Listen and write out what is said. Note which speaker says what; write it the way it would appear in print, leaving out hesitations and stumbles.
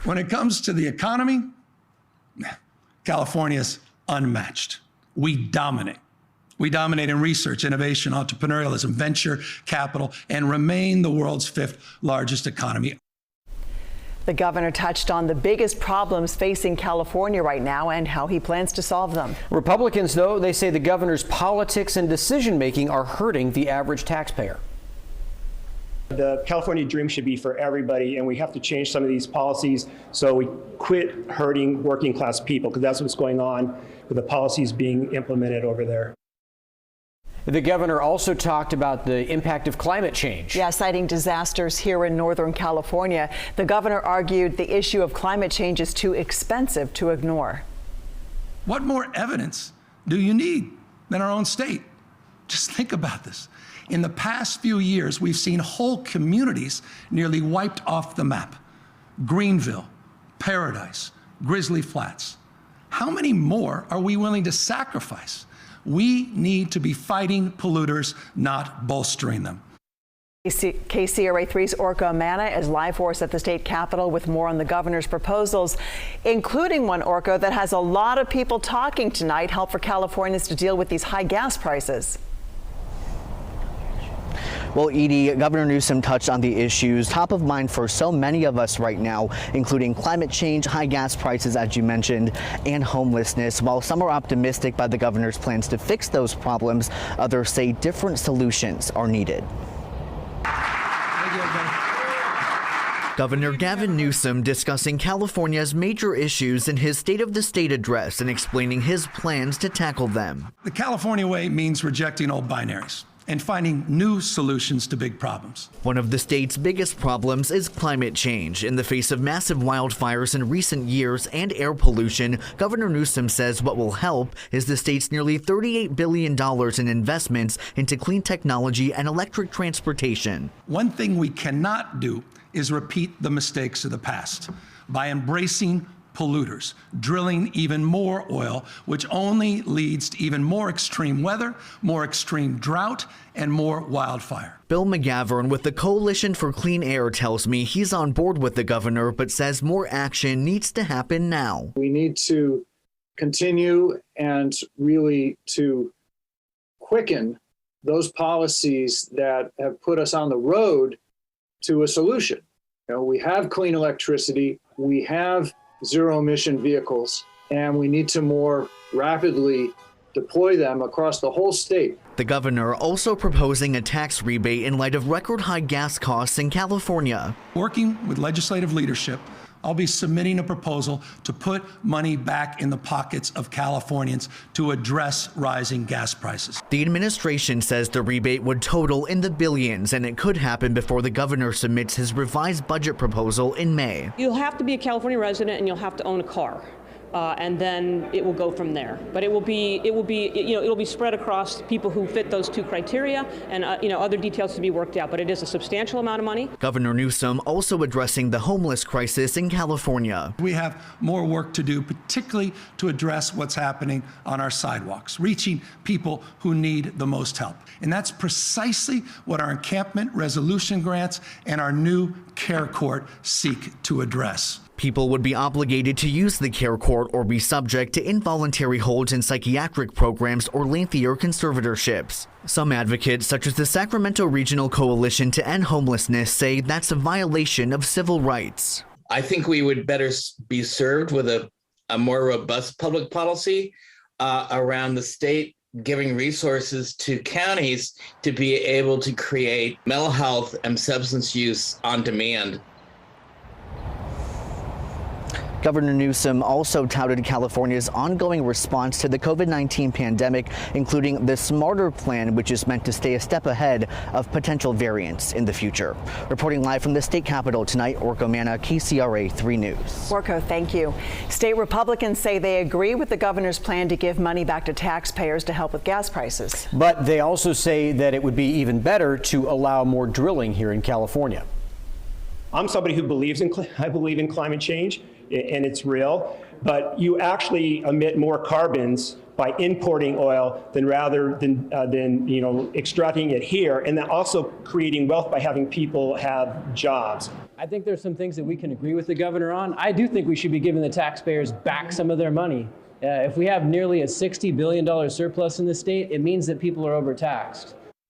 Speaker 1: When it comes to the economy, California's unmatched. We dominate. We dominate in research, innovation, entrepreneurialism, venture capital, and remain the world's 5th largest economy.
Speaker 2: The governor touched on the biggest problems facing California right now and how he plans to solve them.
Speaker 3: Republicans, though, they say the governor's politics and decision-making are hurting the average taxpayer.
Speaker 4: The California dream should be for everybody, and we have to change some of these policies so we quit hurting working class people, because that's what's going on with the policies being implemented over there.
Speaker 3: The governor also talked about the impact of climate change.
Speaker 2: Yeah, citing disasters here in Northern California. The governor argued the issue of climate change is too expensive to ignore.
Speaker 1: What more evidence do you need than our own state? Just think about this. In the past few years, we've seen whole communities nearly wiped off the map. Greenville, Paradise, Grizzly Flats. How many more are we willing to sacrifice? We need to be fighting polluters, not bolstering them.
Speaker 2: KCRA 3's Orca Amana is live for us at the state capitol with more on the governor's proposals, including one, Orca, that has a lot of people talking tonight, help for Californians to deal with these high gas prices.
Speaker 5: Well, Edie, Governor Newsom touched on the issues top of mind for so many of us right now, including climate change, high gas prices, as you mentioned, and homelessness. While some are optimistic by the governor's plans to fix those problems, others say different solutions are needed. Governor Gavin Newsom discussing California's major issues in his State of the State address and explaining his plans to tackle them.
Speaker 1: The California way means rejecting old binaries and finding new solutions to big problems.
Speaker 5: One of the state's biggest problems is climate change. In the face of massive wildfires in recent years and air pollution, Governor Newsom says what will help is the state's nearly $38 billion in investments into clean technology and electric transportation.
Speaker 1: One thing we cannot do is repeat the mistakes of the past by embracing polluters, drilling even more oil, which only leads to even more extreme weather, more extreme drought, and more wildfire.
Speaker 5: Bill McGavern with the Coalition for Clean Air tells me he's on board with the governor, but says more action needs to happen now.
Speaker 6: We need to continue and really to quicken those policies that have put us on the road to a solution. You know, we have clean electricity, we have zero emission vehicles, and we need to more rapidly deploy them across the whole state.
Speaker 5: The governor also proposing a tax rebate in light of record high gas costs in California.
Speaker 1: Working with legislative leadership, I'll be submitting a proposal to put money back in the pockets of Californians to address rising gas prices.
Speaker 5: The administration says the rebate would total in the billions, and it could happen before the governor submits his revised budget proposal in May.
Speaker 7: You'll have to be a California resident and you'll have to own a car. And then it will go from there. But it'll be spread across people who fit those two criteria, and other details to be worked out. But it is a substantial amount of money.
Speaker 5: Governor Newsom also addressing the homeless crisis in California.
Speaker 1: We have more work to do, particularly to address what's happening on our sidewalks, reaching people who need the most help. And that's precisely what our encampment resolution grants and our new care court seek to address.
Speaker 5: People would be obligated to use the care court or be subject to involuntary holds in psychiatric programs or lengthier conservatorships. Some advocates, such as the Sacramento Regional Coalition to End Homelessness, say that's a violation of civil rights.
Speaker 8: I think we would better be served with a more robust public policy around the state giving resources to counties to be able to create mental health and substance use on demand.
Speaker 5: Governor Newsom also touted California's ongoing response to the COVID-19 pandemic, including the Smarter Plan, which is meant to stay a step ahead of potential variants in the future. Reporting live from the state capitol tonight, Orca Amana, KCRA 3 News.
Speaker 2: Orca, thank you. State Republicans say they agree with the governor's plan to give money back to taxpayers to help with gas prices.
Speaker 3: But they also say that it would be even better to allow more drilling here in California.
Speaker 4: I'm somebody who believes I believe in climate change, and it's real, but you actually emit more carbons by importing oil than extracting it here, and then also creating wealth by having people have jobs.
Speaker 9: I think there's some things that we can agree with the governor on. I do think we should be giving the taxpayers back some of their money. If we have nearly a $60 billion surplus in the state, it means that people are overtaxed.